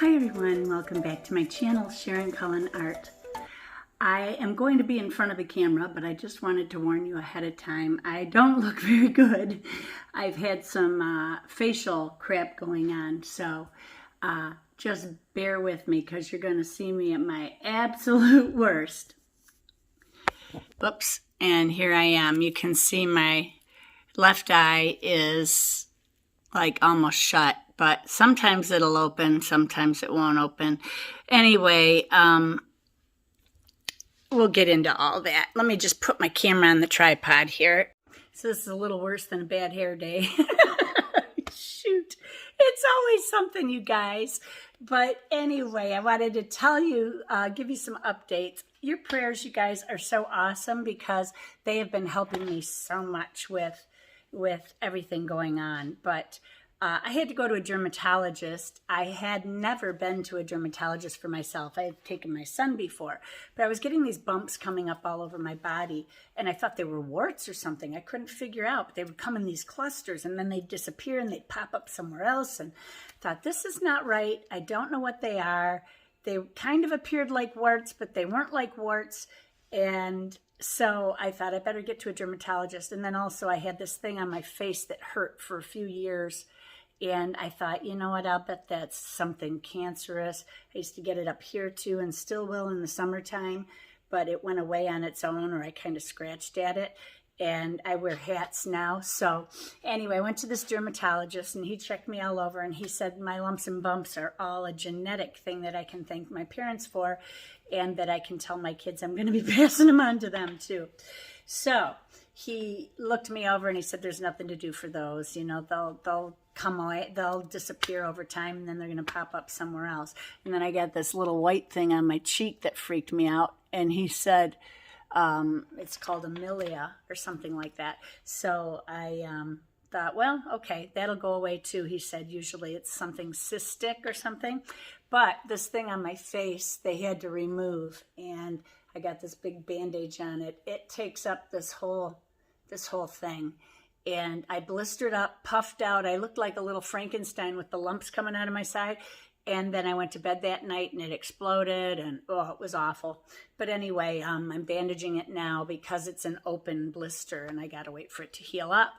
Hi everyone, welcome back to my channel, Sharoncullenart. I am going to be in front of the camera, but I just wanted to warn you ahead of time. I don't look very good. I've had some facial crap going on, so just bear with me because you're going to see me at my absolute worst. Oops, and here I am. You can see my left eye is like almost shut, but sometimes it'll open, sometimes it won't open. Anyway, we'll get into all that. Let me just put my camera on the tripod here. So this is a little worse than a bad hair day. Shoot, it's always something, you guys. But anyway, I wanted to tell you, give you some updates. Your prayers, you guys, are so awesome because they have been helping me so much with everything going on. But I had to go to a dermatologist. I had never been to a dermatologist for myself. I had taken my son before, but I was getting these bumps coming up all over my body, and I thought they were warts or something. I couldn't figure out, but they would come in these clusters, and then they'd disappear, and they'd pop up somewhere else, and I thought, this is not right. I don't know what they are. They kind of appeared like warts, but they weren't like warts, and so I thought I better get to a dermatologist. And then also I had this thing on my face that hurt for a few years. And I thought, you know what, I'll bet that's something cancerous. I used to get it up here too and still will in the summertime, but it went away on its own, or I kind of scratched at it. And I wear hats now. So anyway, I went to this dermatologist and he checked me all over and he said my lumps and bumps are all a genetic thing that I can thank my parents for, and that I can tell my kids I'm going to be passing them on to them too. So he looked me over and he said, there's nothing to do for those. You know, they'll come away, they'll disappear over time, and then they're going to pop up somewhere else. And then I got this little white thing on my cheek that freaked me out. And he said, it's called amelia or something like that. So I thought, well, okay, that'll go away too. He said, usually it's something cystic or something. But this thing on my face, they had to remove. And I got this big bandage on it. It takes up this whole thing. And I blistered up, puffed out. I looked like a little Frankenstein with the lumps coming out of my side. And then I went to bed that night and it exploded, and oh, it was awful. But anyway, I'm bandaging it now because it's an open blister and I got to wait for it to heal up.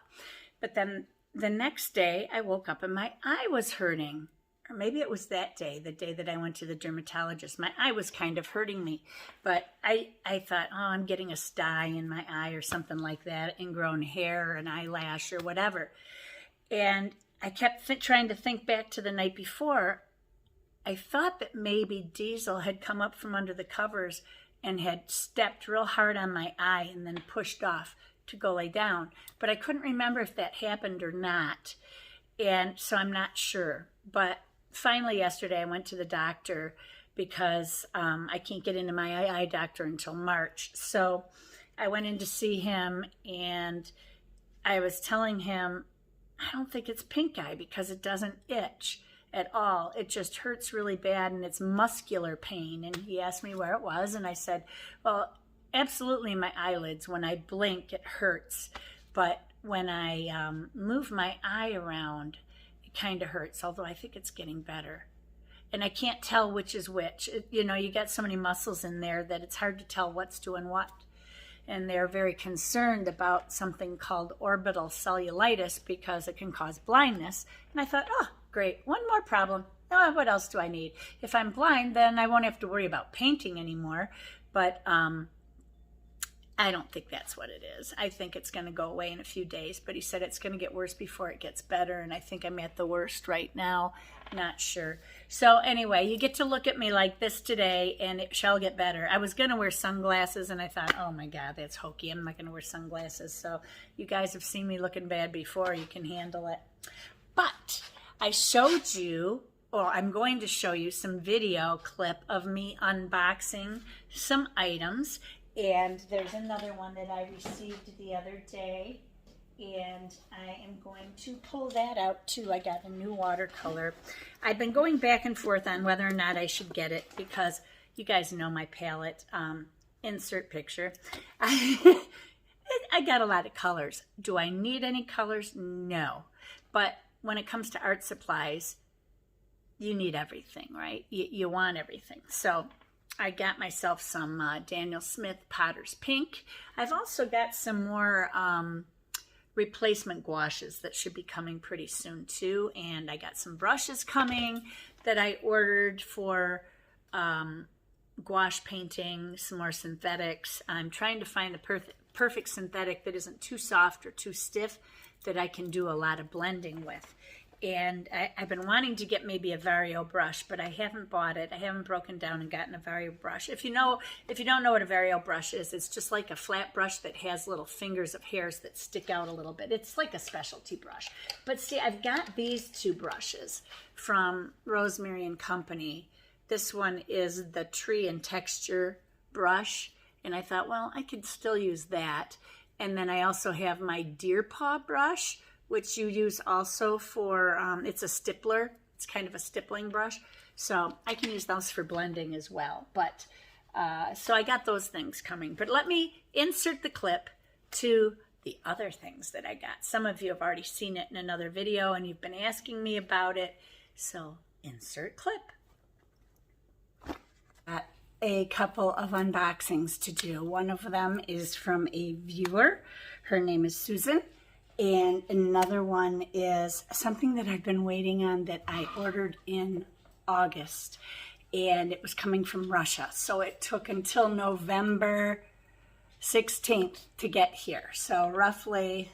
But then the next day I woke up and my eye was hurting. Or maybe it was that day, the day that I went to the dermatologist. My eye was kind of hurting me, but I thought, oh, I'm getting a sty in my eye or something like that, ingrown hair, an eyelash or whatever. And I kept trying to think back to the night before. I thought that maybe Diesel had come up from under the covers and had stepped real hard on my eye and then pushed off to go lay down. But I couldn't remember if that happened or not. And so I'm not sure. But finally yesterday I went to the doctor because I can't get into my eye doctor until March. So I went in to see him and I was telling him, I don't think it's pink eye because it doesn't itch at all. It just hurts really bad and it's muscular pain. And he asked me where it was and I said, well, absolutely my eyelids. When I blink, it hurts. But when I move my eye around, it kind of hurts, although I think it's getting better. And I can't tell which is which. You know, you got so many muscles in there that it's hard to tell what's doing what. And they're very concerned about something called orbital cellulitis because it can cause blindness. And I thought, oh, great, one more problem. Oh, what else do I need? If I'm blind, then I won't have to worry about painting anymore. But I don't think that's what it is. I think it's going to go away in a few days. But he said it's going to get worse before it gets better. And I think I'm at the worst right now. Not sure. So anyway, you get to look at me like this today and it shall get better. I was going to wear sunglasses and I thought, oh my God, that's hokey. I'm not going to wear sunglasses. So you guys have seen me looking bad before. You can handle it. But I showed you, or I'm going to show you some video clip of me unboxing some items. And there's another one that I received the other day. And I am going to pull that out too. I got a new watercolor. I've been going back and forth on whether or not I should get it because you guys know my palette. Insert picture. I got a lot of colors. Do I need any colors? No. But when it comes to art supplies, you need everything, right? You want everything. So I got myself some Daniel Smith Potter's Pink. I've also got some more replacement gouaches that should be coming pretty soon too. And I got some brushes coming that I ordered for gouache painting, some more synthetics. I'm trying to find the perfect synthetic that isn't too soft or too stiff that I can do a lot of blending with. And I've been wanting to get maybe a Vario brush, but I haven't bought it. I haven't broken down and gotten a Vario brush. If you don't know what a Vario brush is, it's just like a flat brush that has little fingers of hairs that stick out a little bit. It's like a specialty brush. But see, I've got these two brushes from Rosemary and Company. This one is the Tree and Texture brush, and I thought, well, I could still use that. And then I also have my Deer Paw brush, which you use also for, it's a stippler. It's kind of a stippling brush. So I can use those for blending as well. But, so I got those things coming. But let me insert the clip to the other things that I got. Some of you have already seen it in another video and you've been asking me about it. So insert clip. Got a couple of unboxings to do. One of them is from a viewer. Her name is Susan. And another one is something that I've been waiting on that I ordered in August. And it was coming from Russia. So it took until November 16th to get here. So roughly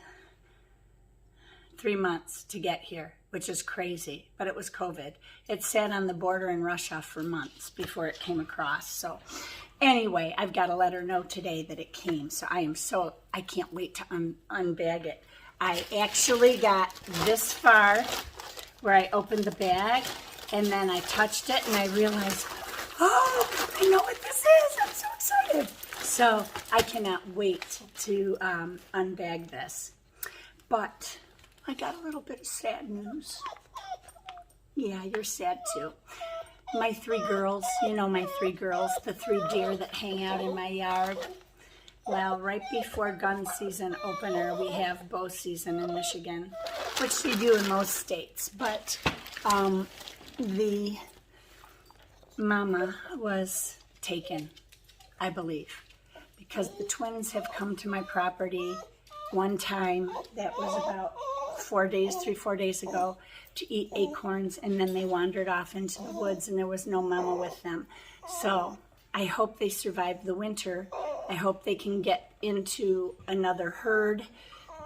3 months to get here, which is crazy. But it was COVID. It sat on the border in Russia for months before it came across. So anyway, I've got to let her know today that it came. So I can't wait to unbag it. I actually got this far where I opened the bag and then I touched it and I realized, oh, I know what this is. I'm so excited. So I cannot wait to unbag this. But I got a little bit of sad news. Yeah, you're sad too. My 3 girls, you know my 3 girls, the 3 deer that hang out in my yard. Well, right before gun season opener, we have bow season in Michigan, which they do in most states. But the mama was taken, I believe, because the twins have come to my property one time. That was about 4 days, 3-4 days ago, to eat acorns, and then they wandered off into the woods, and there was no mama with them. So I hope they survive the winter. I hope they can get into another herd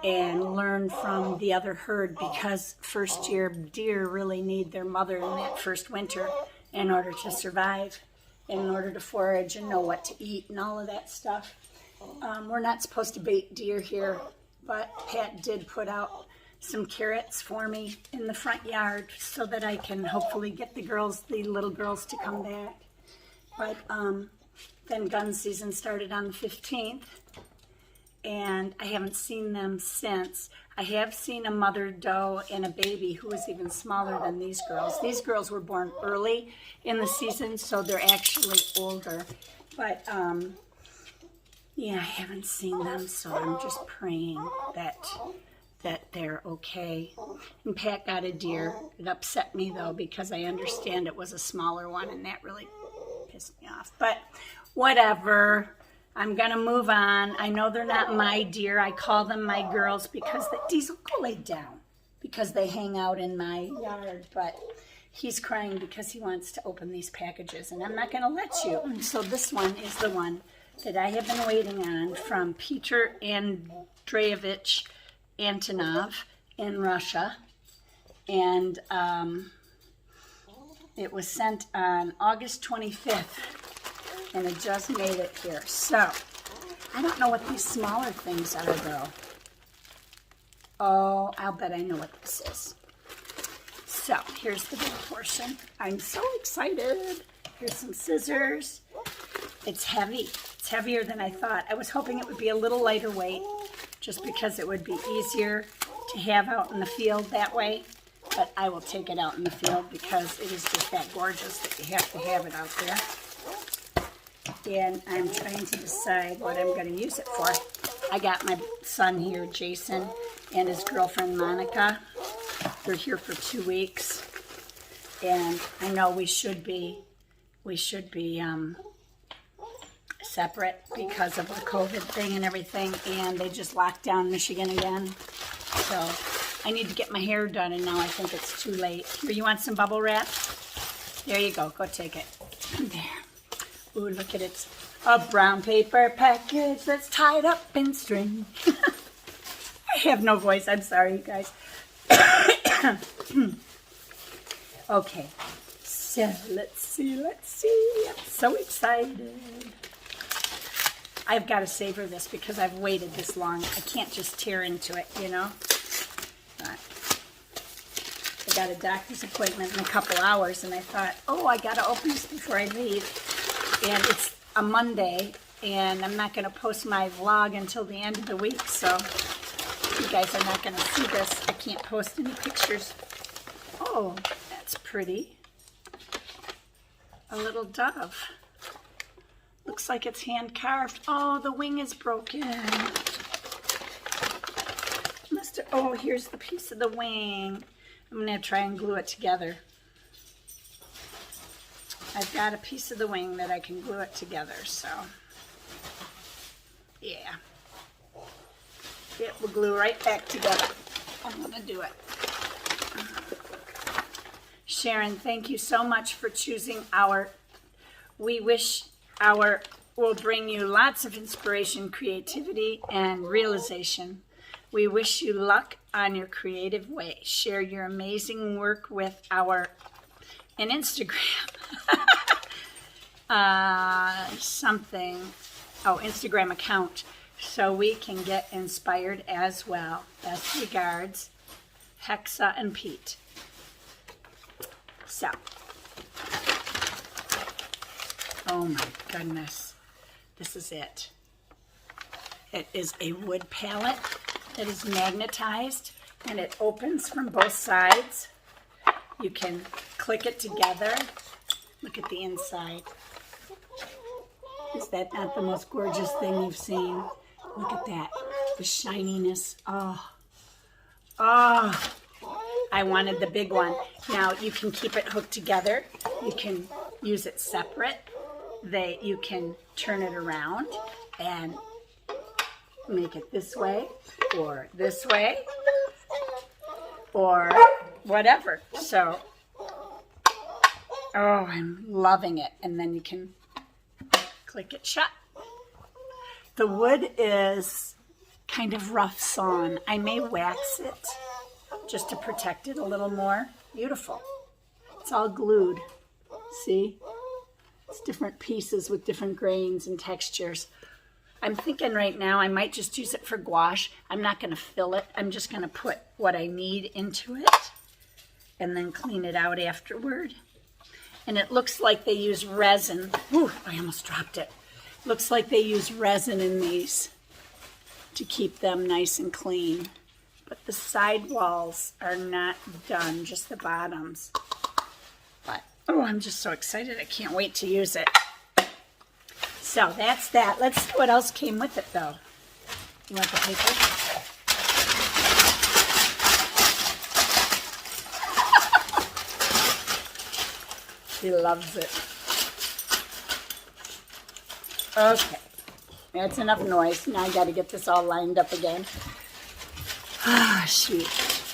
and learn from the other herd, because first year deer really need their mother in that first winter in order to survive, in order to forage and know what to eat and all of that stuff. We're not supposed to bait deer here, but Pat did put out some carrots for me in the front yard so that I can hopefully get the little girls to come back. But then gun season started on the 15th, and I haven't seen them since. I have seen a mother doe and a baby who was even smaller than these girls. These girls were born early in the season, so they're actually older. But yeah, I haven't seen them, so I'm just praying that they're okay. And Pat got a deer. It upset me though, because I understand it was a smaller one, and that really pissed me off. But whatever, I'm gonna move on. I know they're not my deer. I call them my girls because Diesel, go lay down, because they hang out in my yard. But he's crying because he wants to open these packages, and I'm not gonna let you. And so this one is the one that I have been waiting on, from Peter Andreevich Antonov in Russia. And it was sent on August 25th. And it just made it here. So, I don't know what these smaller things are, though. Oh, I'll bet I know what this is. So, here's the big portion. I'm so excited. Here's some scissors. It's heavy. It's heavier than I thought. I was hoping it would be a little lighter weight, just because it would be easier to have out in the field that way. But I will take it out in the field because it is just that gorgeous that you have to have it out there. And I'm trying to decide what I'm going to use it for. I got my son here, Jason, and his girlfriend, Monica. They're here for 2 weeks. And I know we should be separate because of the COVID thing and everything, and they just locked down Michigan again. So I need to get my hair done, and now I think it's too late. Here, you want some bubble wrap? There you go. Go take it. There. Ooh, look at it. A brown paper package that's tied up in string. I have no voice. I'm sorry, you guys. Okay. So, let's see. I'm so excited. I've got to savor this because I've waited this long. I can't just tear into it, you know. But I got a doctor's appointment in a couple hours, and I thought, oh, I got to open this before I leave. And it's a Monday, and I'm not going to post my vlog until the end of the week, so you guys are not going to see this. I can't post any pictures. Oh, that's pretty. A little dove. Looks like it's hand carved. Oh, the wing is broken. Oh, here's the piece of the wing. I'm going to try and glue it together. I've got a piece of the wing that I can glue it together, so yeah. It will glue right back together. I'm going to do it. Sharon, thank you so much for choosing our, we wish our will bring you lots of inspiration, creativity, and realization. We wish you luck on your creative way. Share your amazing work with our an Instagram. Instagram account, so we can get inspired as well. Best regards, Hexa and Pete. So, oh my goodness, this is it. It is a wood palette that is magnetized, and it opens from both sides. You can click it together. Look at the inside. Is that not the most gorgeous thing you've seen? Look at that, the shininess. Oh, I wanted the big one. Now you can keep it hooked together. You can use it separate. You can turn it around and make it this way or this way or whatever. So, oh, I'm loving it. And then you can click it shut. The wood is kind of rough sawn. I may wax it just to protect it a little more. Beautiful. It's all glued. See? It's different pieces with different grains and textures. I'm thinking right now I might just use it for gouache. I'm not going to fill it. I'm just going to put what I need into it and then clean it out afterward. And it looks like they use resin. Ooh, I almost dropped it. Looks like they use resin in these to keep them nice and clean. But the side walls are not done, just the bottoms. But, oh, I'm just so excited. I can't wait to use it. So that's that. Let's see what else came with it, though. You want the paper? He loves it. Okay. That's enough noise. Now I got to get this all lined up again. Ah, shoot.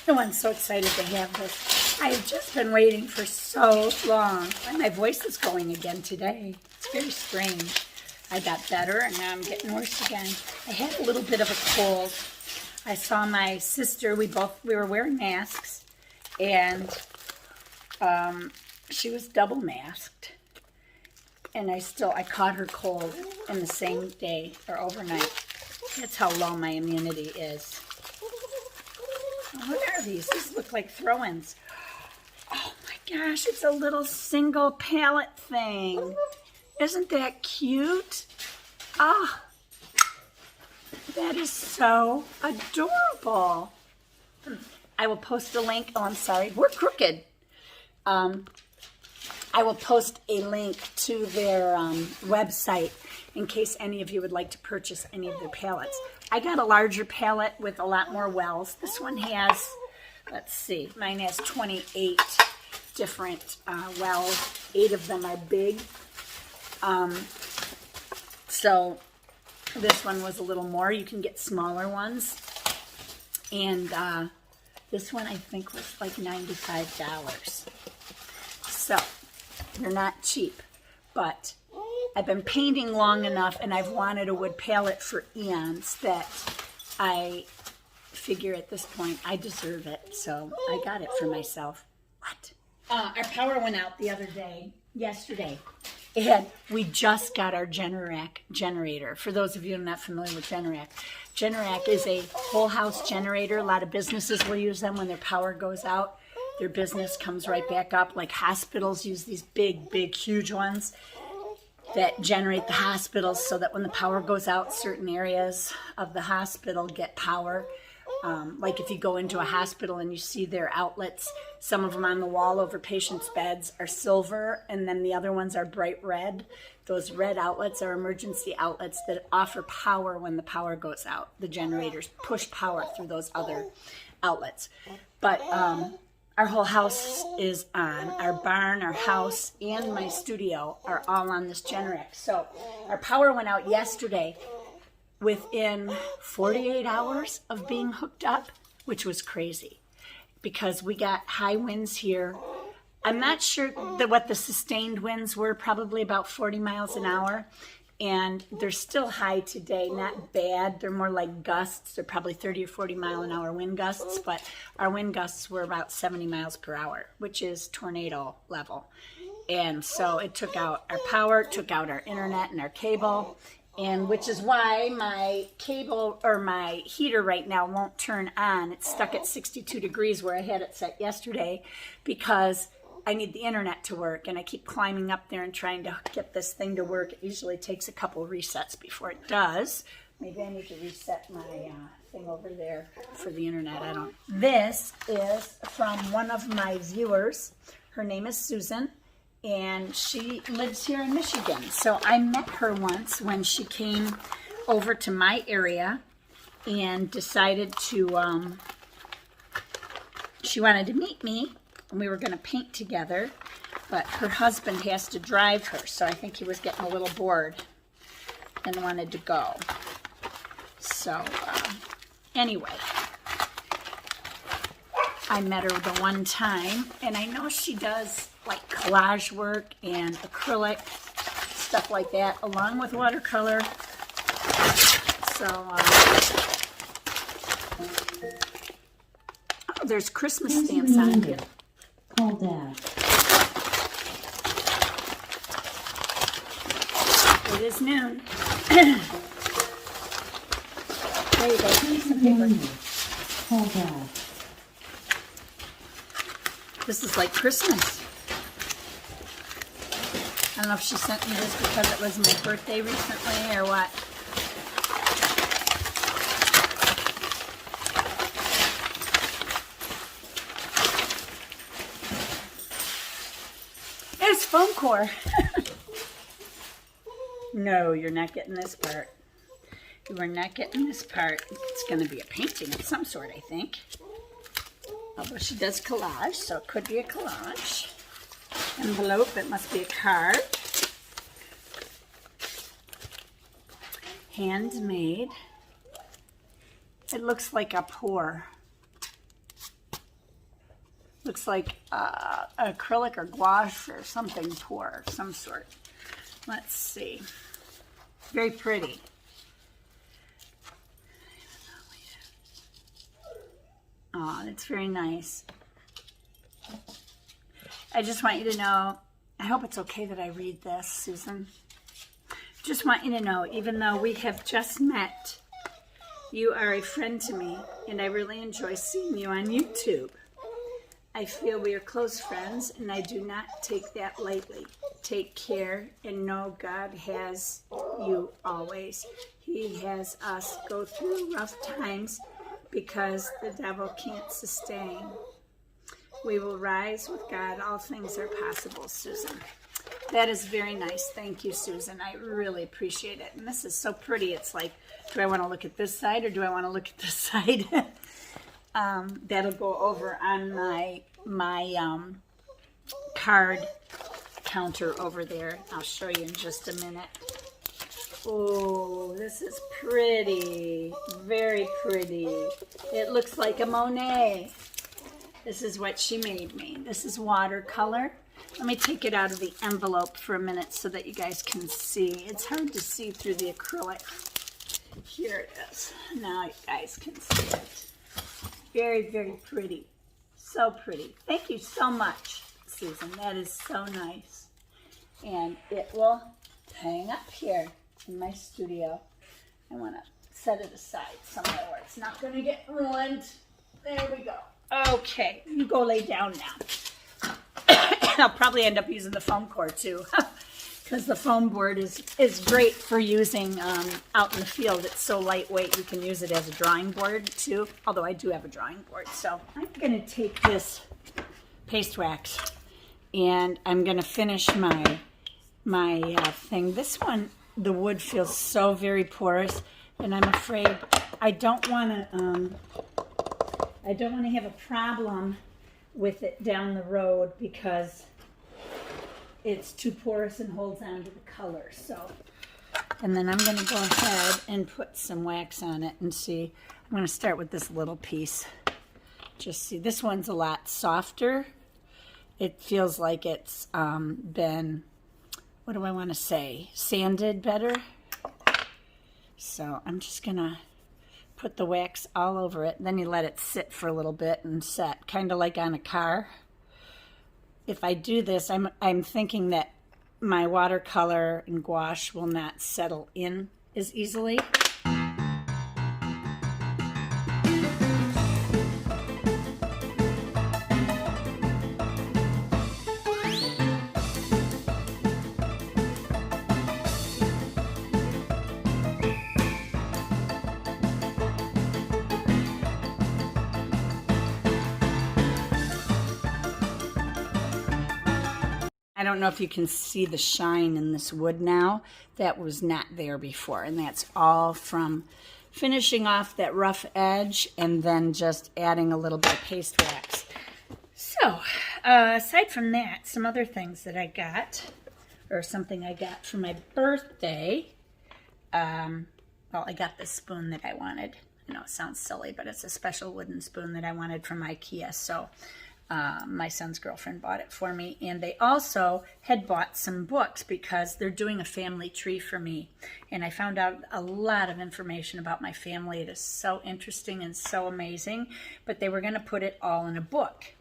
Oh, I'm so excited to have this. I have just been waiting for so long. And my voice is going again today. It's very strange. I got better, and now I'm getting worse again. I had a little bit of a cold. I saw my sister. We were wearing masks, and she was double masked. And I caught her cold in the same day or overnight. That's how low my immunity is. What are these? These look like throw-ins. Oh my gosh, it's a little single palette thing. Isn't that cute? Ah, that is so adorable. I will post a link. Oh, I'm sorry. We're crooked. I will post a link to their website in case any of you would like to purchase any of their palettes. I got a larger palette with a lot more wells. This one has, let's see, mine has 28 different wells. 8 of them are big. So this one was a little more. You can get smaller ones. And this one I think was like $95. So they're not cheap, but I've been painting long enough and I've wanted a wood palette for eons that I figure at this point I deserve it. So I got it for myself. What? Our power went out the other day, yesterday. And we just got our Generac generator. For those of you who are not familiar with Generac, Generac is a whole house generator. A lot of businesses will use them when their power goes out. Their business comes right back up. Like hospitals use these big, huge ones that generate the hospitals so that when the power goes out, certain areas of the hospital get power. Like if you go into a hospital and you see their outlets, some of them on the wall over patients' beds are silver, and then the other ones are bright red. Those red outlets are emergency outlets that offer power when the power goes out. The generators push power through those other outlets. But our whole house is on. Our barn, our house, and my studio are all on this Generac. So our power went out yesterday within 48 hours of being hooked up, which was crazy because we got high winds here. I'm not sure what the sustained winds were, probably about 40 miles an hour. And they're still high today, not bad. They're more like gusts. They're probably 30 or 40 mile an hour wind gusts, but our wind gusts were about 70 miles per hour, which is tornado level. And so it took out our power, took out our internet and our cable. And which is why my cable or my heater right now won't turn on. It's stuck at 62 degrees where I had it set yesterday because I need the internet to work, and I keep climbing up there and trying to get this thing to work. It usually takes a couple resets before it does. Maybe I need to reset my thing over there for the internet. I don't. This is from one of my viewers. Her name is Susan. And she lives here in Michigan. So I met her once when she came over to my area and decided to, she wanted to meet me and we were going to paint together, but her husband has to drive her. So I think he was getting a little bored and wanted to go. So anyway, I met her the one time, and I know she does like collage work and acrylic, stuff like that, along with watercolor. So, oh, there's Christmas stamps on here. Call Dad. It is noon. There you go. Some paper. Call Dad. This is like Christmas. I don't know if she sent me this because it was my birthday recently or what. It's foam core. No, you're not getting this part. You are not getting this part. It's going to be a painting of some sort, I think. Although she does collage, so it could be a collage. Envelope, it must be a card. Handmade. It looks like a pour. Looks like acrylic or gouache or something pour of some sort. Let's see. Very pretty. Oh, that's very nice. I just want you to know, I hope it's okay that I read this, Susan. Just want you to know, even though we have just met, you are a friend to me, and I really enjoy seeing you on YouTube. I feel we are close friends, and I do not take that lightly. Take care, and know God has you always. He has us go through rough times because the devil can't sustain. We will rise with God. All things are possible, Susan. That is very nice. Thank you, Susan. I really appreciate it. And this is so pretty. It's like, do I want to look at this side or do I want to look at this side? That'll go over on my card counter over there. I'll show you in just a minute. Oh, this is pretty. Very pretty. It looks like a Monet. This is what she made me. This is watercolor. Let me take it out of the envelope for a minute so that you guys can see. It's hard to see through the acrylic. Here it is. Now you guys can see it. Very, very pretty. So pretty. Thank you so much, Susan. That is so nice. And it will hang up here in my studio. I want to set it aside somewhere where it's not going to get ruined. There we go. Okay, you go lay down now. I'll probably end up using the foam core too, because the foam board is great for using out in the field. It's so lightweight, you can use it as a drawing board too, although I do have a drawing board. So I'm going to take this paste wax and I'm going to finish my thing. This one, the wood feels so very porous, and I'm afraid I don't want to have a problem with it down the road because it's too porous and holds on to the color. So, and then I'm going to go ahead and put some wax on it and see. I'm going to start with this little piece. Just see, this one's a lot softer. It feels like it's been, what do I want to say, sanded better. So I'm just going to put the wax all over it. Then you let it sit for a little bit and set, kind of like on a car. If I do this, I'm thinking that my watercolor and gouache will not settle in as easily. I don't know if you can see the shine in this wood now. That was not there before, and that's all from finishing off that rough edge and then just adding a little bit of paste wax. So, aside from that, some other things that I got, or something I got for my birthday. Well, I got this spoon that I wanted. I know it sounds silly, but it's a special wooden spoon that I wanted from IKEA, so my son's girlfriend bought it for me. And they also had bought some books because they're doing a family tree for me. And I found out a lot of information about my family. It is so interesting and so amazing. But they were going to put it all in a book.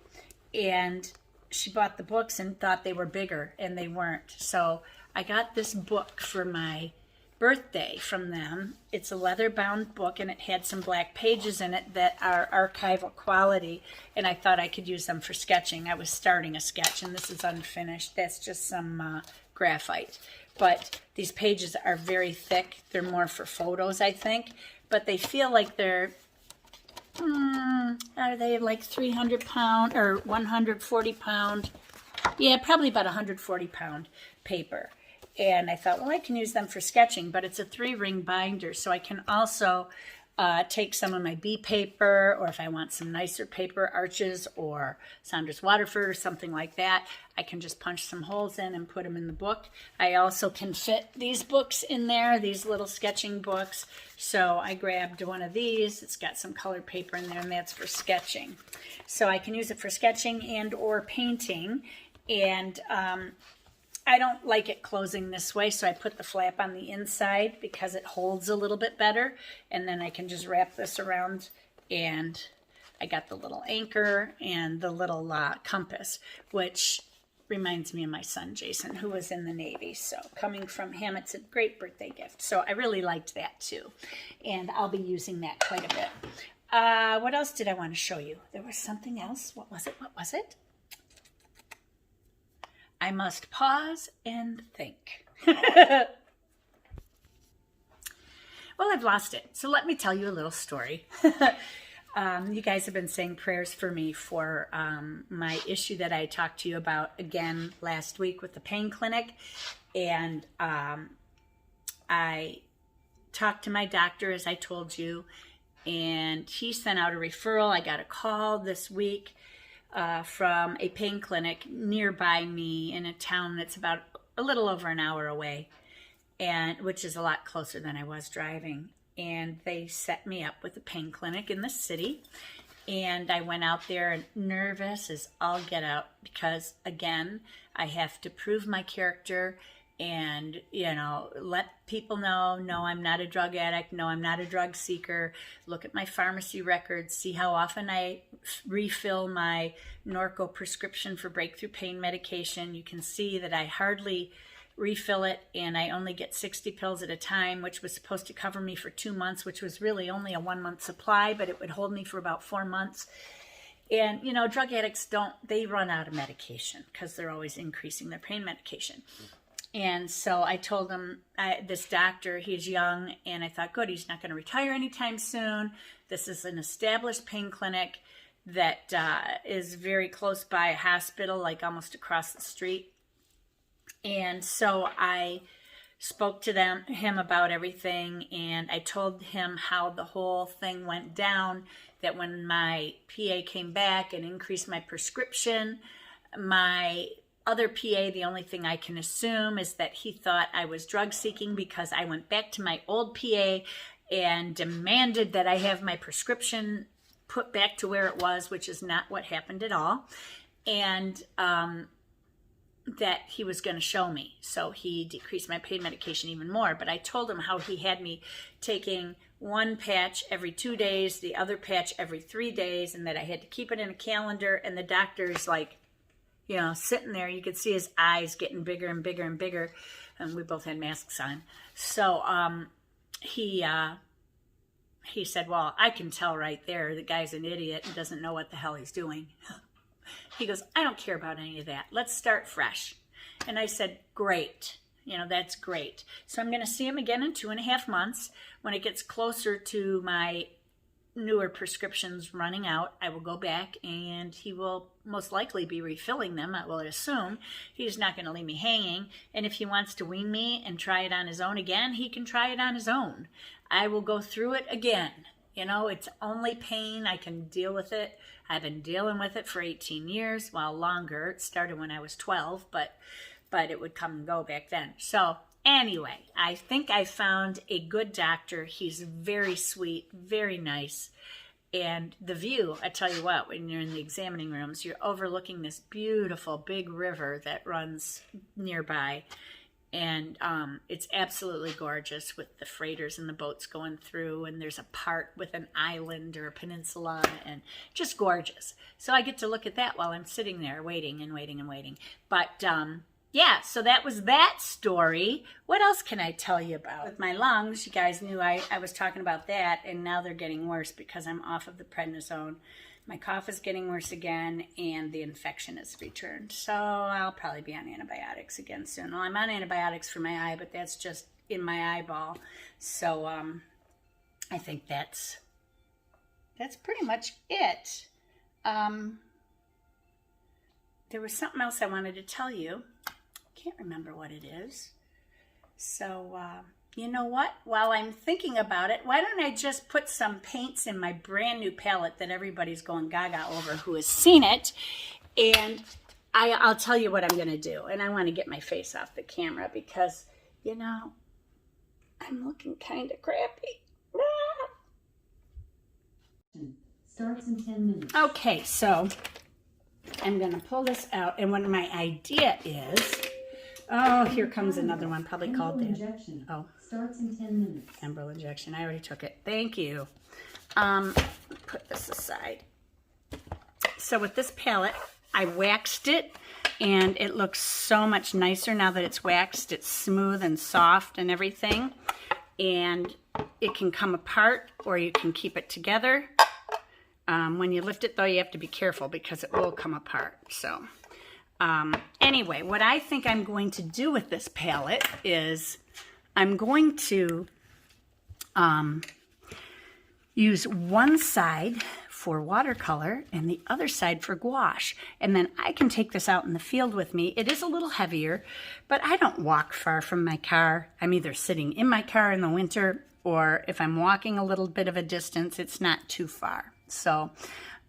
And she bought the books and thought they were bigger, and they weren't. So I got this book for my birthday from them. It's a leather-bound book, and it had some black pages in it that are archival quality, and I thought I could use them for sketching. I was starting a sketch, and this is unfinished. That's just some graphite. But these pages are very thick. They're more for photos, I think, but they feel like they're, are they like 300 pound or 140 pound? Yeah, probably about 140 pound paper. And I thought, well, I can use them for sketching, but it's a 3-ring binder, so I can also take some of my bee paper, or if I want some nicer paper, Arches or Saunders Waterford or something like that, I can just punch some holes in and put them in the book. I also can fit these books in there, these little sketching books. So I grabbed one of these. It's got some colored paper in there, and that's for sketching. So I can use it for sketching and or painting. And I don't like it closing this way, so I put the flap on the inside because it holds a little bit better. And then I can just wrap this around, and I got the little anchor and the little compass, which reminds me of my son, Jason, who was in the Navy. So coming from him, it's a great birthday gift. So I really liked that too. And I'll be using that quite a bit. What else did I want to show you? There was something else. What was it? What was it? I must pause and think. Well, I've lost it. So let me tell you a little story. You guys have been saying prayers for me for my issue that I talked to you about again last week with the pain clinic. And I talked to my doctor, as I told you, and he sent out a referral. I got a call this week from a pain clinic nearby me in a town that's about a little over an hour away, and which is a lot closer than I was driving. And they set me up with a pain clinic in the city. And I went out there nervous as all get out because, again, I have to prove my character and, you know, let people know, no, I'm not a drug addict. No, I'm not a drug seeker. Look at my pharmacy records. See how often I refill my Norco prescription for breakthrough pain medication. You can see that I hardly refill it, and I only get 60 pills at a time, which was supposed to cover me for 2 months, which was really only a 1-month supply, but it would hold me for about 4 months. And, you know, drug addicts they run out of medication because they're always increasing their pain medication. And so I told him, this doctor, he's young, and I thought, good, he's not going to retire anytime soon. This is an established pain clinic that is very close by a hospital, like almost across the street. And so I spoke to him about everything, and I told him how the whole thing went down, that when my PA came back and increased my prescription, my other PA, the only thing I can assume is that he thought I was drug seeking because I went back to my old PA and demanded that I have my prescription put back to where it was, which is not what happened at all. And that he was going to show me. So he decreased my pain medication even more. But I told him how he had me taking one patch every 2 days, the other patch every 3 days, and that I had to keep it in a calendar. And the doctor's like, you know, sitting there, you could see his eyes getting bigger and bigger and bigger. And we both had masks on. So he said, well, I can tell right there the guy's an idiot and doesn't know what the hell he's doing. He goes, I don't care about any of that. Let's start fresh. And I said, great. You know, that's great. So I'm going to see him again in 2.5 months. When it gets closer to my newer prescriptions running out, I will go back and he will most likely be refilling them. I will assume he's not going to leave me hanging. And if he wants to wean me and try it on his own again, he can try it on his own. I will go through it again. You know, it's only pain. I can deal with it. I've been dealing with it for 18 years, well, longer. It started when I was 12, but it would come and go back then. So anyway, I think I found a good doctor. He's very sweet, very nice. And the view, I tell you what, when you're in the examining rooms, you're overlooking this beautiful big river that runs nearby. And it's absolutely gorgeous with the freighters and the boats going through. And there's a part with an island or a peninsula and just gorgeous. So I get to look at that while I'm sitting there waiting and waiting and waiting. But yeah, so that was that story. What else can I tell you about? With my lungs, you guys knew I was talking about that. And now they're getting worse because I'm off of the prednisone. My cough is getting worse again, and the infection has returned. So I'll probably be on antibiotics again soon. Well, I'm on antibiotics for my eye, but that's just in my eyeball. So I think that's pretty much it. There was something else I wanted to tell you. Can't remember what it is. So you know what? While I'm thinking about it, why don't I just put some paints in my brand new palette that everybody's going gaga over who has seen it, and I'll tell you what I'm going to do. And I want to get my face off the camera because, you know, I'm looking kind of crappy. Starts in 10 minutes. Okay, so I'm going to pull this out, and what my idea is, oh, here comes another one, probably called that. Injection. Oh. Starts in 10 minutes. Emerald injection. I already took it. Thank you. Put this aside. So with this palette, I waxed it, and it looks so much nicer now that it's waxed. It's smooth and soft and everything. And it can come apart, or you can keep it together. When you lift it, though, you have to be careful because it will come apart. So anyway, what I think I'm going to do with this palette is I'm going to use one side for watercolor and the other side for gouache. And then I can take this out in the field with me. It is a little heavier, but I don't walk far from my car. I'm either sitting in my car in the winter, or if I'm walking a little bit of a distance, it's not too far. So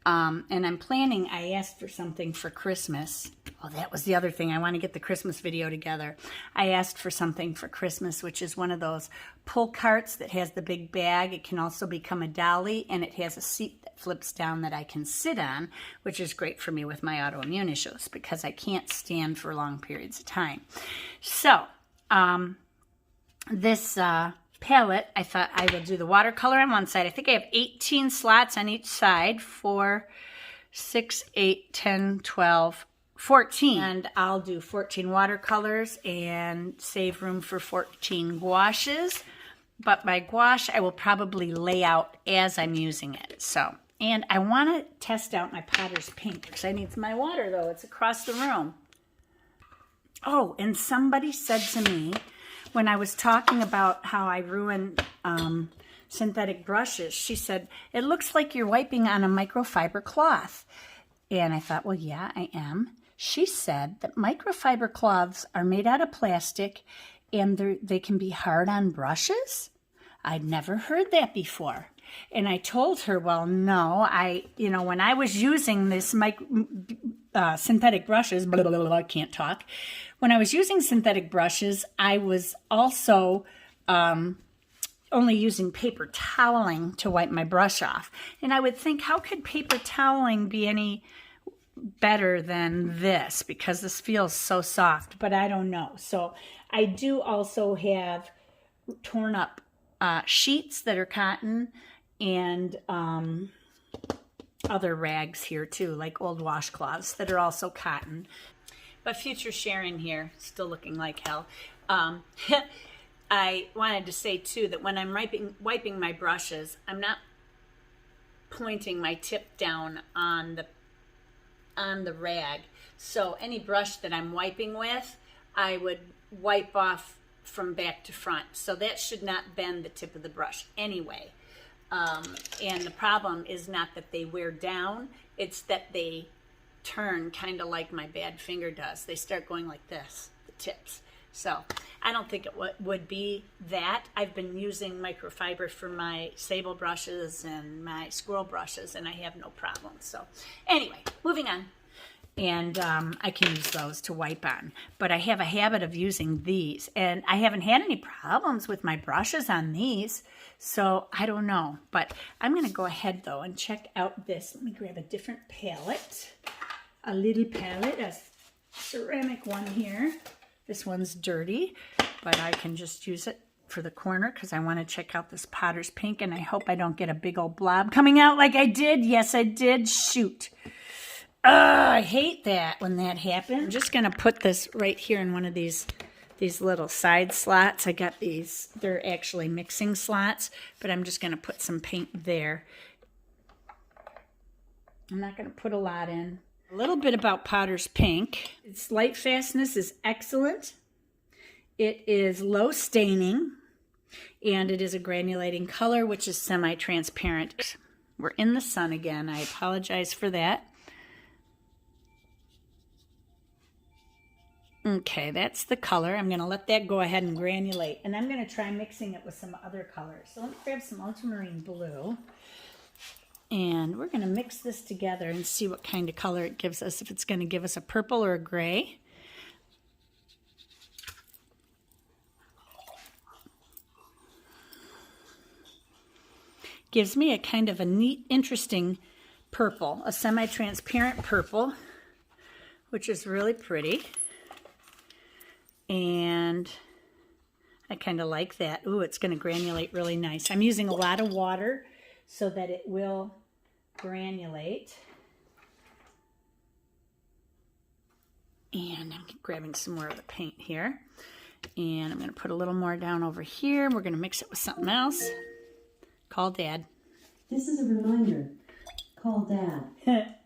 And I'm planning, I asked for something for Christmas. Oh, that was the other thing. I want to get the Christmas video together. I asked for something for Christmas, which is one of those pull carts that has the big bag. It can also become a dolly, and it has a seat that flips down that I can sit on, which is great for me with my autoimmune issues because I can't stand for long periods of time. So, this palette, I thought I would do the watercolor on one side. I think I have 18 slots on each side, 4, 6, 8, 10, 12, 14. And I'll do 14 watercolors and save room for 14 gouaches. But my gouache, I will probably lay out as I'm using it. So, and I want to test out my Potter's Pink because I need my water though. It's across the room. Oh, and somebody said to me when I was talking about how I ruin synthetic brushes, she said, it looks like you're wiping on a microfiber cloth. And I thought, well, yeah, I am. She said that microfiber cloths are made out of plastic and they can be hard on brushes. I'd never heard that before. And I told her, well, no, when I was using this synthetic brushes, blah, blah, blah, blah, I can't talk. When I was using synthetic brushes, I was also only using paper toweling to wipe my brush off. And I would think, how could paper toweling be any better than this? Because this feels so soft, but I don't know. So I do also have torn up sheets that are cotton and other rags here too, like old washcloths that are also cotton. But future Sharon here, still looking like hell. I wanted to say too that when I'm wiping my brushes, I'm not pointing my tip down on the rag. So any brush that I'm wiping with, I would wipe off from back to front. So that should not bend the tip of the brush anyway. And the problem is not that they wear down, it's that they turn kind of like my bad finger does. They start going like this, the tips. So I don't think it would be that. I've been using microfiber for my sable brushes and my squirrel brushes, and I have no problem. So anyway, moving on. And I can use those to wipe on. But I have a habit of using these, and I haven't had any problems with my brushes on these, so I don't know. But I'm going to go ahead, though, and check out this. Let me grab a different palette, a little palette, a ceramic one here. This one's dirty, but I can just use it for the corner because I want to check out this Potter's Pink, and I hope I don't get a big old blob coming out like I did. Yes, I did. Shoot. I hate that when that happens. I'm just going to put this right here in one of these little side slots. I got these. They're actually mixing slots, but I'm just going to put some paint there. I'm not going to put a lot in. A little bit about Potter's Pink. Its light fastness is excellent. It is low staining, and it is a granulating color, which is semi-transparent. We're in the sun again. I apologize for that. Okay, that's the color. I'm going to let that go ahead and granulate. And I'm going to try mixing it with some other colors. So let me grab some ultramarine blue. And we're going to mix this together and see what kind of color it gives us. If it's going to give us a purple or a gray. Gives me a kind of a neat, interesting purple. A semi-transparent purple, which is really pretty. And I kind of like that. Ooh, it's going to granulate really nice. I'm using a lot of water so that it will granulate. And I'm grabbing some more of the paint here. And I'm going to put a little more down over here. We're going to mix it with something else. Call Dad. This is a reminder. Call Dad.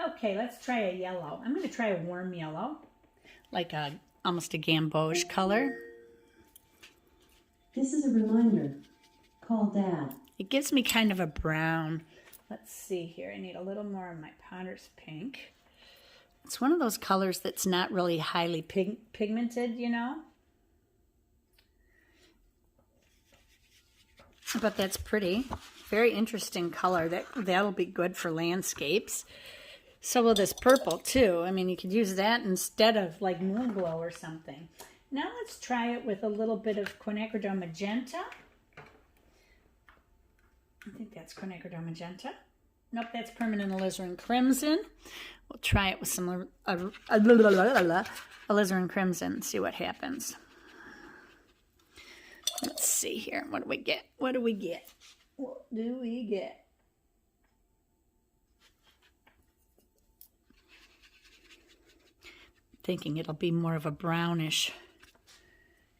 Okay, let's try a yellow. I'm going to try a warm yellow, like almost a gamboge color. This is a reminder. Call Dad. It gives me kind of a brown. Let's see here. I need a little more of my Potter's Pink. It's one of those colors that's not really highly pigmented, you know. but that's pretty. Very interesting color. That'll be good for landscapes. So will this purple too. I mean, you could use that instead of like moon glow or something. Now let's try it with a little bit of quinacridone magenta. I think that's quinacridone magenta. Nope, that's permanent alizarin crimson. We'll try it with some alizarin crimson, see what happens. Let's see here. What do we get? What do we get? What do we get? Thinking it'll be more of a brownish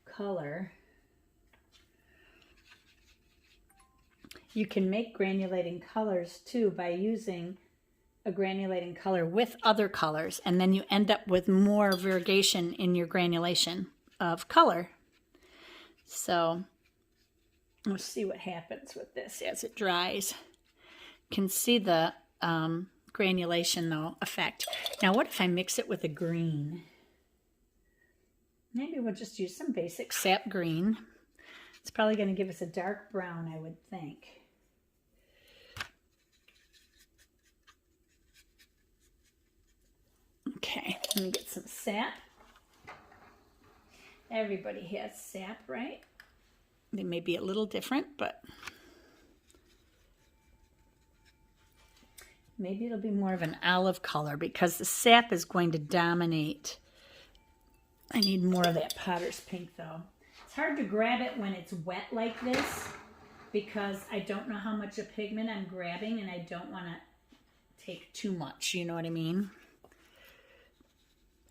color. You can make granulating colors too by using a granulating color with other colors, and then you end up with more variegation in your granulation of color. So we'll see what happens with this as it dries. You can see the granulation though effect. Now what if I mix it with a green? Maybe we'll just use some basic sap green. It's probably going to give us a dark brown, I would think. Okay, let me get some sap. Everybody has sap, right? They may be a little different, but maybe it'll be more of an olive color because the sap is going to dominate. I need more of that potter's pink though. It's hard to grab it when it's wet like this because I don't know how much of pigment I'm grabbing and I don't want to take too much, you know what I mean?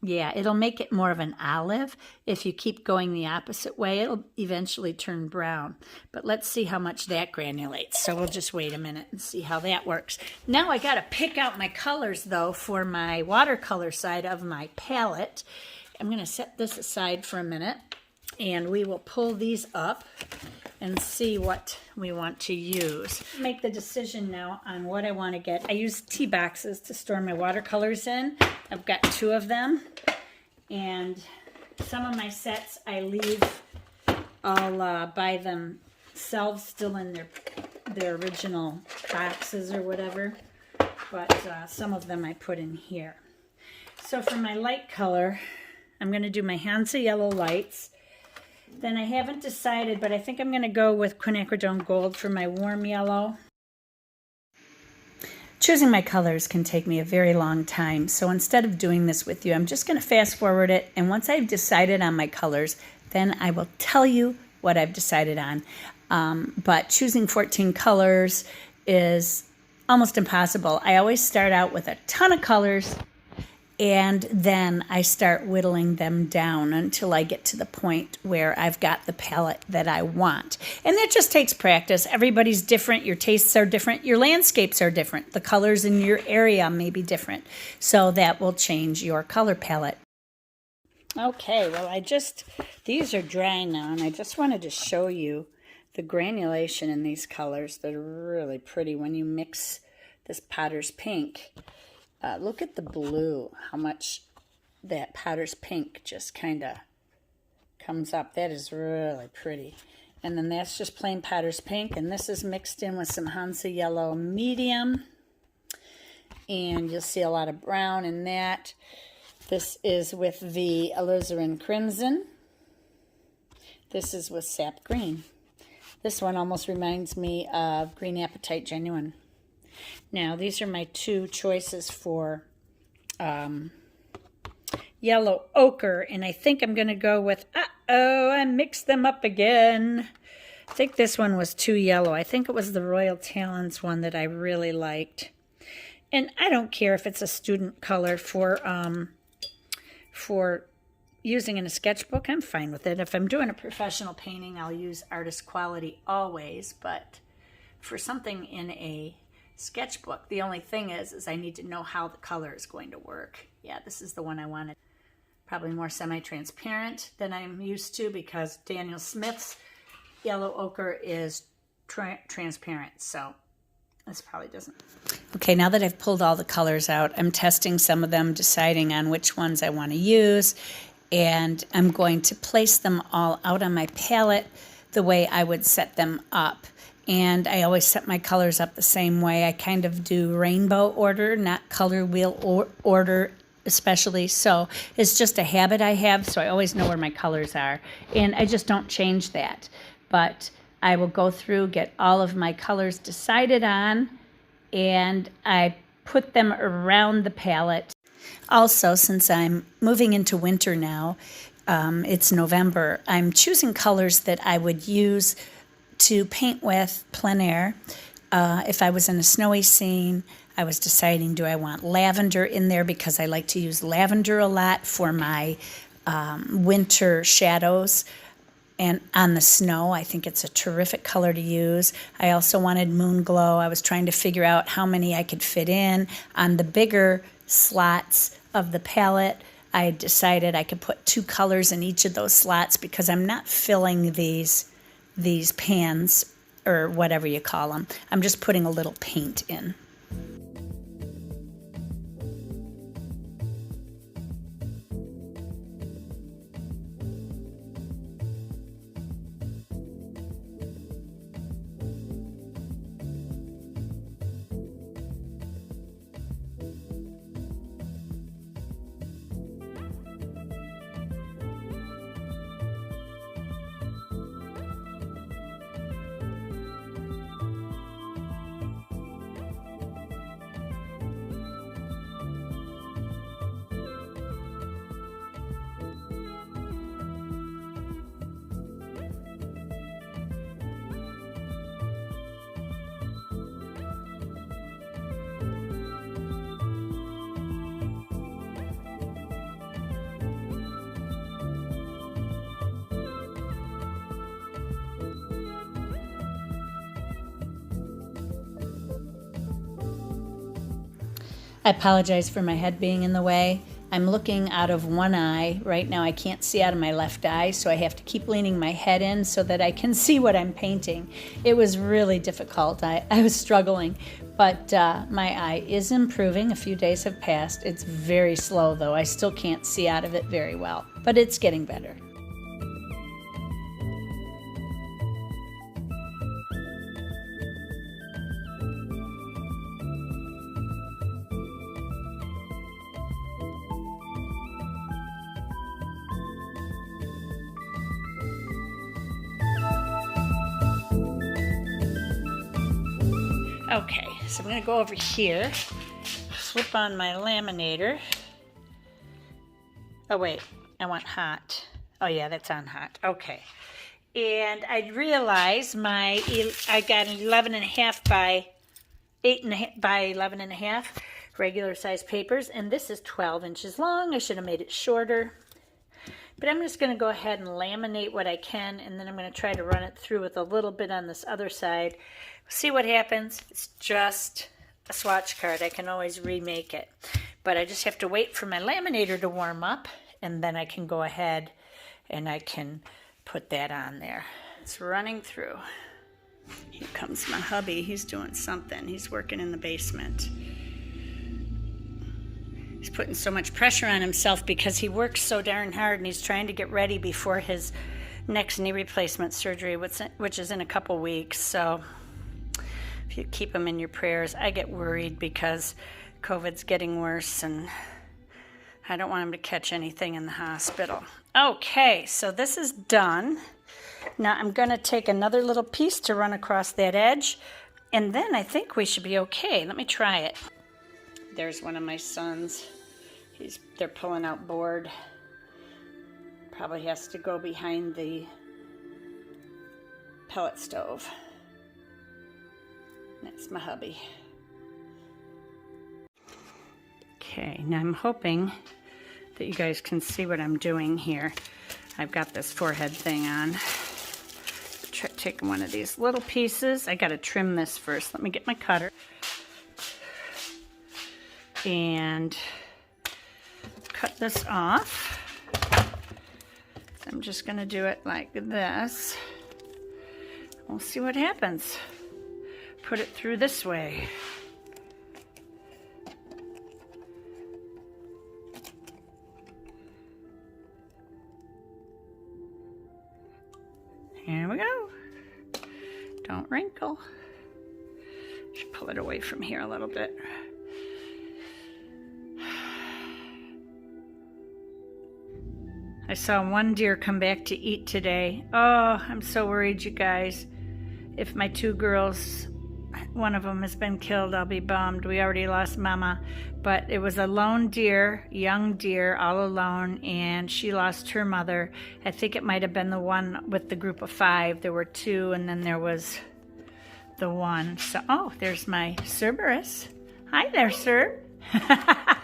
Yeah, it'll make it more of an olive. If you keep going the opposite way, it'll eventually turn brown. But let's see how much that granulates. So we'll just wait a minute and see how that works. Now I got to pick out my colors, though, for my watercolor side of my palette. I'm going to set this aside for a minute, and we will pull these up and see what we want to use. Make the decision now on what I want to get. I use tea boxes to store my watercolors in. I've got 2 of them, and some of my sets I leave all by themselves, still in their original boxes or whatever, but some of them I put in here. So for my light color, I'm going to do my Hansa Yellow Lights. Then I haven't decided, but I think I'm going to go with quinacridone gold for my warm yellow. Choosing my colors can take me a very long time, so instead of doing this with you, I'm just going to fast forward it, and once I've decided on my colors, then I will tell you what I've decided on. But choosing 14 colors is almost impossible. I always start out with a ton of colors, and then I start whittling them down until I get to the point where I've got the palette that I want. And that just takes practice. Everybody's different. Your tastes are different. Your landscapes are different. The colors in your area may be different. So that will change your color palette. Okay, well these are dry now, and I just wanted to show you the granulation in these colors. They're really pretty when you mix this potter's pink. Look at the blue, how much that potter's pink just kind of comes up. That is really pretty. And then that's just plain potter's pink, and this is mixed in with some Hansa Yellow Medium. And you'll see a lot of brown in that. This is with the alizarin crimson. This is with sap green. This one almost reminds me of Green Apatite Genuine. Now, these are my 2 choices for yellow ochre, and I think I'm going to go with, I mixed them up again. I think this one was too yellow. I think it was the Royal Talons one that I really liked. And I don't care if it's a student color for using in a sketchbook. I'm fine with it. If I'm doing a professional painting, I'll use artist quality always, but for something in a sketchbook, the only thing is I need to know how the color is going to work. Yeah, this is the one I wanted. Probably more semi-transparent than I'm used to because Daniel Smith's yellow ochre is transparent, so this probably doesn't. Okay, now that I've pulled all the colors out, I'm testing some of them, deciding on which ones I want to use, and I'm going to place them all out on my palette the way I would set them up. and I always set my colors up the same way. I kind of do rainbow order, not color wheel order especially. So it's just a habit I have, so I always know where my colors are, and I just don't change that. But I will go through, get all of my colors decided on, and I put them around the palette. Also, since I'm moving into winter now, it's November, I'm choosing colors that I would use to paint with plein air. If I was in a snowy scene, I was deciding, do I want lavender in there, because I like to use lavender a lot for my winter shadows. And on the snow, I think it's a terrific color to use. I also wanted moon glow. I was trying to figure out how many I could fit in. On the bigger slots of the palette, I decided I could put 2 colors in each of those slots, because I'm not filling these pans, or whatever you call them. I'm just putting a little paint in. I apologize for my head being in the way. I'm looking out of one eye. Right now I can't see out of my left eye, so I have to keep leaning my head in so that I can see what I'm painting. It was really difficult. I was struggling, but my eye is improving. A few days have passed. It's very slow though. I still can't see out of it very well, but it's getting better. Okay, so I'm going to go over here, flip on my laminator. Oh wait, I want hot. Oh yeah, that's on hot. Okay. And I realized I got 11.5 by 8.5 by 11.5 regular size papers, and this is 12 inches long. I should have made it shorter. But I'm just going to go ahead and laminate what I can, and then I'm going to try to run it through with a little bit on this other side. See what happens. It's just a swatch card. I can always remake it. But I just have to wait for my laminator to warm up, and then I can go ahead and I can put that on there. It's running through. Here comes my hubby. He's doing something. He's working in the basement. He's putting so much pressure on himself because he works so darn hard, and he's trying to get ready before his next knee replacement surgery, which is in a couple weeks. So if you keep him in your prayers. I get worried because COVID's getting worse, and I don't want him to catch anything in the hospital. Okay, so this is done. Now I'm going to take another little piece to run across that edge, and then I think we should be okay. Let me try it. There's one of my sons. They're pulling out board. Probably has to go behind the pellet stove. That's my hubby. Okay, now I'm hoping that you guys can see what I'm doing here. I've got this forehead thing on. Taking one of these little pieces. I gotta trim this first. Let me get my cutter. And cut this off. I'm just gonna do it like this. We'll see what happens. Put it through this way. Here we go. Don't wrinkle. Should pull it away from here a little bit. I saw one deer come back to eat today. Oh, I'm so worried, you guys. If my two girls, one of them has been killed, I'll be bummed. We already lost Mama. But it was a lone deer, young deer, all alone, and she lost her mother. I think it might have been the one with the group of 5. There were 2, and then there was the one. So, oh, there's my Cerberus. Hi there, sir.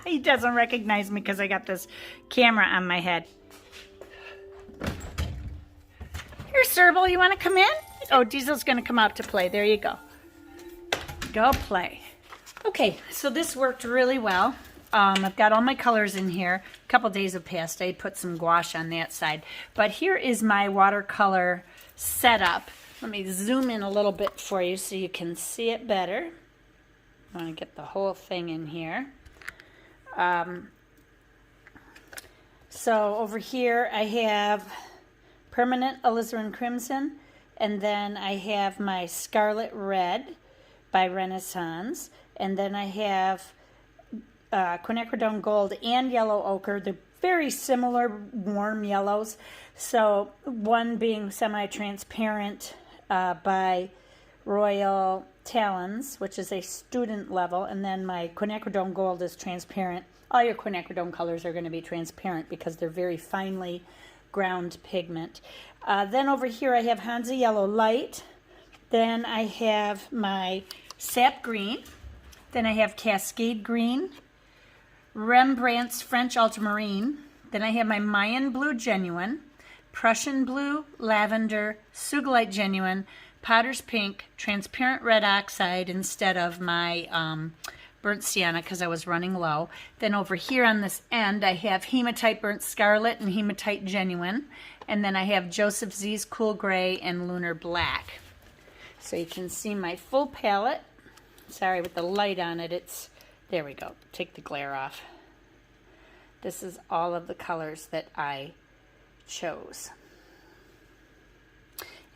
He doesn't recognize me because I got this camera on my head. Here, Serval, you want to come in? Oh, Diesel's going to come out to play. There you go. Go play. Okay, so this worked really well. I've got all my colors in here. A couple days have passed. I put some gouache on that side. But here is my watercolor setup. Let me zoom in a little bit for you so you can see it better. I want to get the whole thing in here. So over here I have Permanent Alizarin Crimson, and then I have my Scarlet Red by Renaissance, and then I have quinacridone Gold and Yellow Ochre. They're very similar warm yellows, so one being semi-transparent by Royal Talons, which is a student level, and then my quinacridone Gold is transparent. All your quinacridone colors are going to be transparent because they're very finely ground pigment. Then over here I have Hansa Yellow Light. Then I have my Sap Green. Then I have Cascade Green, Rembrandt's French Ultramarine. Then I have my Mayan Blue Genuine, Prussian Blue, Lavender, Sugilite Genuine, Potter's Pink, Transparent Red Oxide instead of my Burnt Sienna because I was running low. Then over here on this end I have Hematite Burnt Scarlet and Hematite Genuine. And then I have Joseph Z's Cool Gray and Lunar Black. So you can see my full palette. Sorry, with the light on it, it's, there we go. Take the glare off. This is all of the colors that I chose.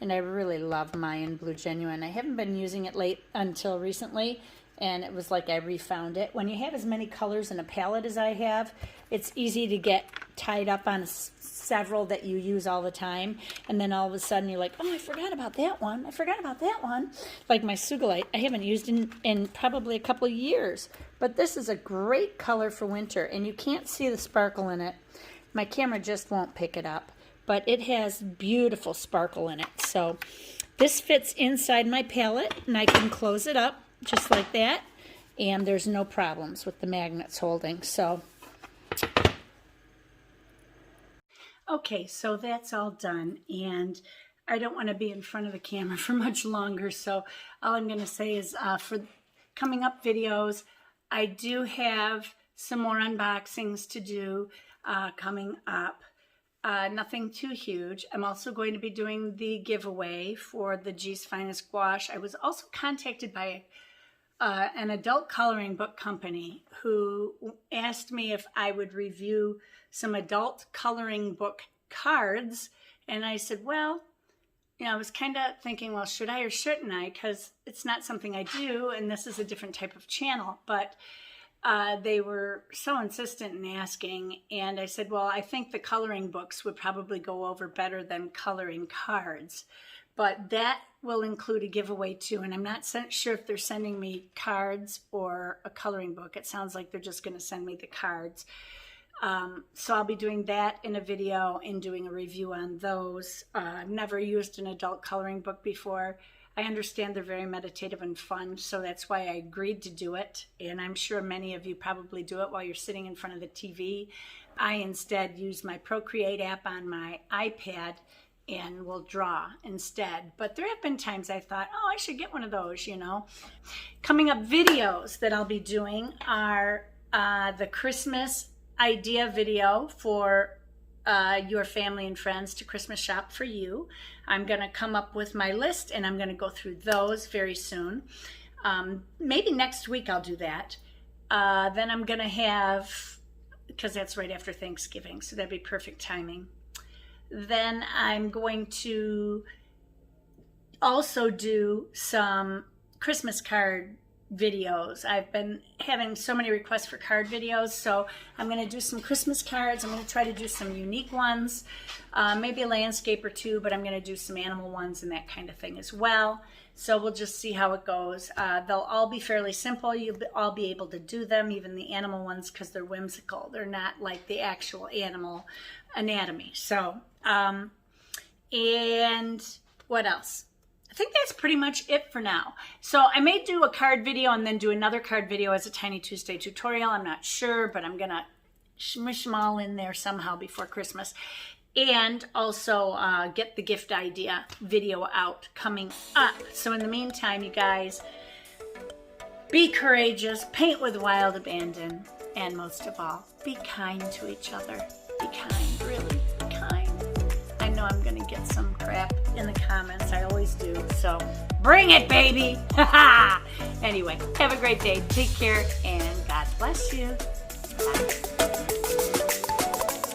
And I really love Mayan Blue Genuine. I haven't been using it until recently, and it was like I refound it. When you have as many colors in a palette as I have, it's easy to get tied up on several that you use all the time, and then all of a sudden you're like, oh, I forgot about that one. I forgot about that one. Like my Sugilite, I haven't used in probably a couple of years, but this is a great color for winter, and you can't see the sparkle in it. My camera just won't pick it up, but it has beautiful sparkle in it. So this fits inside my palette, and I can close it up just like that, and there's no problems with the magnets holding. So okay, so that's all done, and I don't want to be in front of the camera for much longer, so all I'm going to say is for coming up videos, I do have some more unboxings to do coming up. Nothing too huge. I'm also going to be doing the giveaway for the G's Finest Gouache. I was also contacted by an adult coloring book company who asked me if I would review some adult coloring book cards, and I said, well, you know, I was kind of thinking, well, should I or shouldn't I, because it's not something I do, and this is a different type of channel, but they were so insistent in asking, and I said, well, I think the coloring books would probably go over better than coloring cards, but that will include a giveaway too, and I'm not sure if they're sending me cards or a coloring book. It sounds like they're just going to send me the cards. So I'll be doing that in a video and doing a review on those. I've never used an adult coloring book before. I understand they're very meditative and fun, so that's why I agreed to do it, and I'm sure many of you probably do it while you're sitting in front of the TV. I instead use my Procreate app on my iPad and will draw instead. But there have been times I thought, oh, I should get one of those, you know. Coming up videos that I'll be doing are the Christmas idea video for your family and friends to Christmas shop for you. I'm going to come up with my list, and I'm going to go through those very soon. Maybe next week I'll do that. Then I'm going to have, because that's right after Thanksgiving, so that'd be perfect timing. Then I'm going to also do some Christmas card videos. I've been having so many requests for card videos, so I'm going to do some Christmas cards. I'm going to try to do some unique ones, maybe a landscape or two, but I'm going to do some animal ones and that kind of thing as well. So we'll just see how it goes. They'll all be fairly simple. You'll all be able to do them, even the animal ones, because they're whimsical. They're not like the actual animal anatomy. So, and what else? I think that's pretty much it for now. So I may do a card video and then do another card video as a Tiny Tuesday tutorial. I'm not sure, but I'm going to smush them all in there somehow before Christmas. And also get the gift idea video out coming up. So in the meantime, you guys, be courageous, paint with wild abandon, and most of all, be kind to each other. Be kind, really, be kind. I know I'm gonna get some crap in the comments, I always do, so bring it, baby! Anyway, have a great day, take care, and God bless you. Bye.